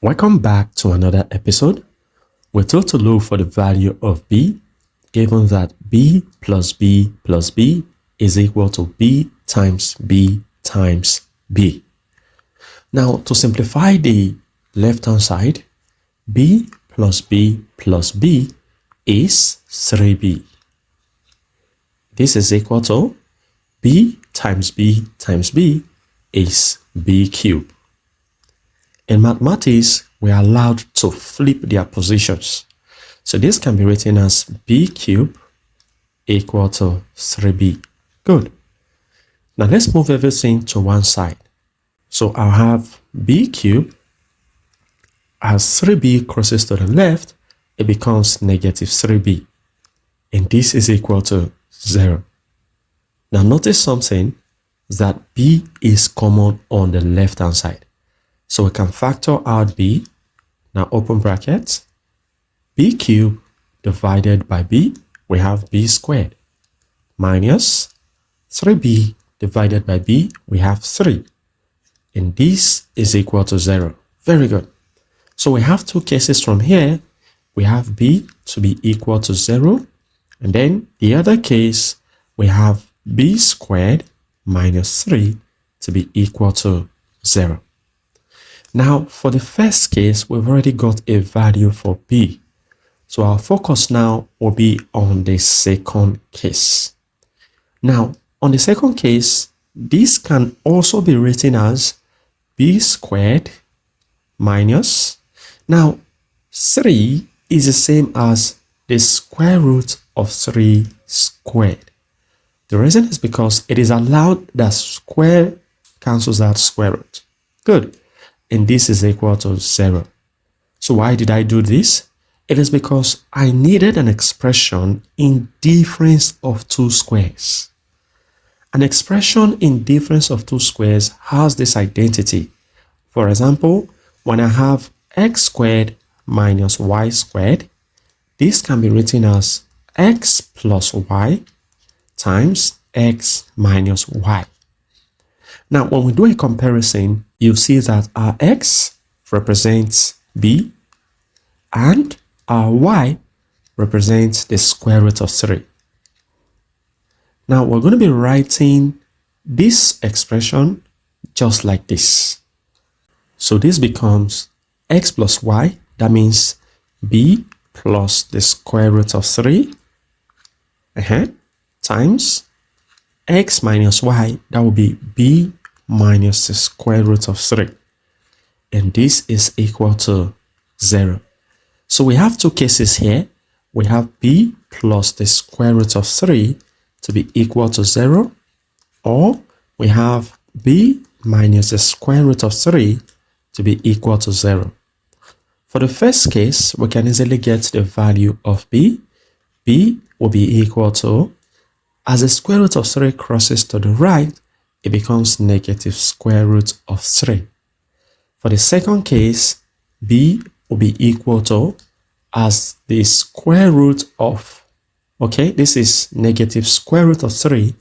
Welcome back to another episode. We're told to look for the value of b, given that b plus b plus b is equal to b times b times b. Now, to simplify the left-hand side, b plus b plus b is 3b. This is equal to b times b times b is b cubed. In mathematics, we are allowed to flip their positions. So this can be written as b cubed equal to 3b. Good. Now let's move everything to one side. So I'll have b cubed. As 3b crosses to the left, it becomes negative 3b. And this is equal to 0. Now notice something, that b is common on the left-hand side. So we can factor out b. Now open brackets. B cubed divided by b, we have b squared. Minus 3b divided by b, we have 3. And this is equal to 0. Very good. So we have two cases from here. We have b to be equal to 0. And then the other case, we have b squared minus 3 to be equal to 0. Now, for the first case, we've already got a value for b. So our focus now will be on the second case. Now, on the second case, this can also be written as b squared minus. Now, 3 is the same as the square root of 3 squared. The reason is because it is allowed that square cancels out square root. Good. And this is equal to 0. So why did I do this? It is because I needed an expression in difference of two squares. An expression in difference of two squares has this identity. For example, when I have x squared minus y squared, this can be written as x plus y times x minus y. Now, when we do a comparison, you see that our x represents b and our y represents the square root of 3. Now, we're going to be writing this expression just like this. So this becomes x plus y, that means b plus the square root of 3 times x minus y, that will be b minus the square root of 3. And this is equal to 0. So we have two cases here. We have b plus the square root of 3 to be equal to 0, or we have b minus the square root of 3 to be equal to 0. For the first case, we can easily get the value of b. B will be equal to, as the square root of 3 crosses to the right, it becomes negative square root of 3. For the second case, b will be equal to, as the square root of, this is negative square root of 3.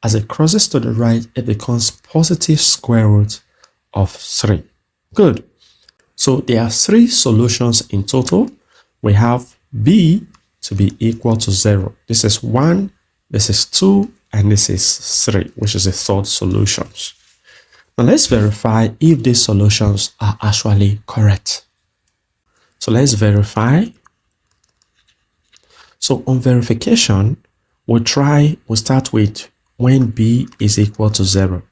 As it crosses to the right, it becomes positive square root of 3. Good. So there are 3 solutions in total. We have b to be equal to 0. This is 1, this is 2, and this is 3, which is the third solution. Now let's verify if these solutions are actually correct. So let's verify. So on verification, we'll start with when b is equal to 0.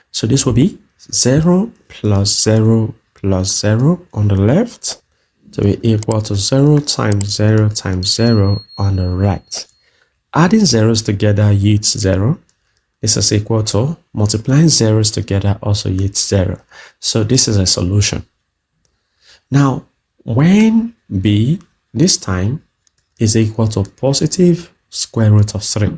So this will be 0 plus 0 plus 0 on the left to be equal to 0 times 0 times 0 on the right. Adding zeros together yields 0. This is equal to multiplying zeros together also yields 0. So this is a solution. Now, when b this time is equal to positive square root of 3.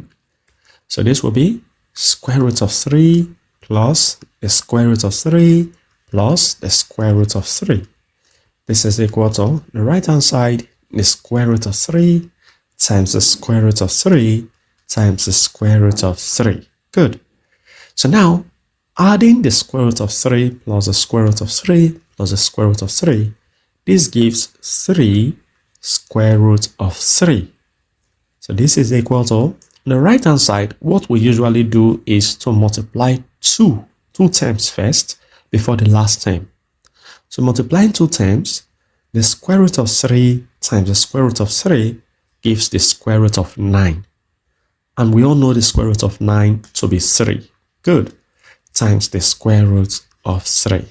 So this will be square root of 3 plus the square root of 3 plus the square root of 3. This is equal to the right hand side, the square root of 3 times the square root of 3 times the square root of 3. Good. So now, adding the square root of 3 plus the square root of 3 plus the square root of 3. This gives 3 square root of 3. So this is equal to, on the right hand side, what we usually do is to multiply two terms first before the last term. So multiplying 2 terms, the square root of 3 times the square root of 3 gives the square root of 9. And we all know the square root of 9 to be 3. Good. Times the square root of 3.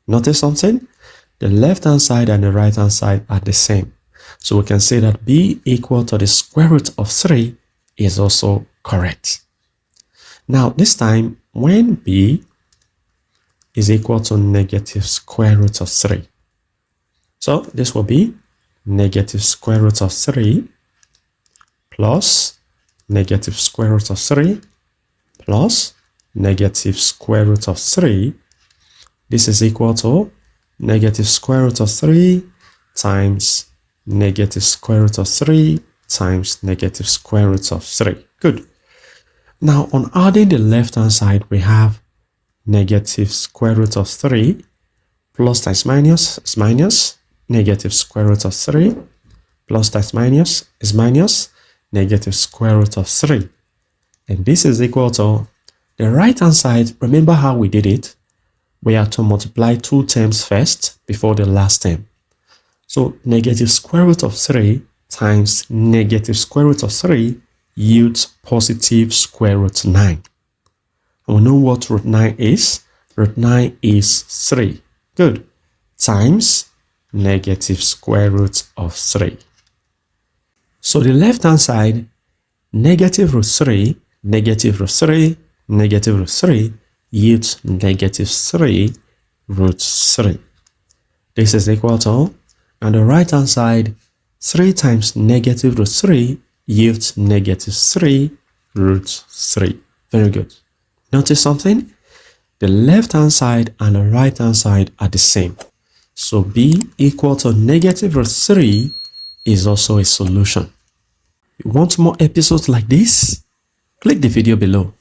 Notice something? The left hand side and the right hand side are the same. So we can say that b equal to the square root of 3 is also correct. Now this time, when b is equal to negative square root of 3. So this will be negative square root of 3 plus negative square root of 3 plus negative square root of 3. This is equal to negative square root of 3 times negative square root of 3 times negative square root of 3. Good. Now on adding the left hand side, we have negative square root of 3 plus times minus is minus, negative square root of 3 plus times minus is minus, negative square root of 3. And this is equal to the right hand side. Remember how we did it? We have to multiply 2 terms first before the last term. So negative square root of 3 times negative square root of 3 yields positive square root 9. And we know what root 9 is. Root 9 is 3. Good. Times negative square root of 3. So the left hand side, negative root 3, negative root 3, negative root 3 yields negative 3 root 3. This is equal to, on the right hand side, 3 times negative root 3 yields negative 3 root 3. Very good. Notice something? The left hand side and the right hand side are the same. So b equal to negative root 3 is also a solution. You want more episodes like this? Click the video below.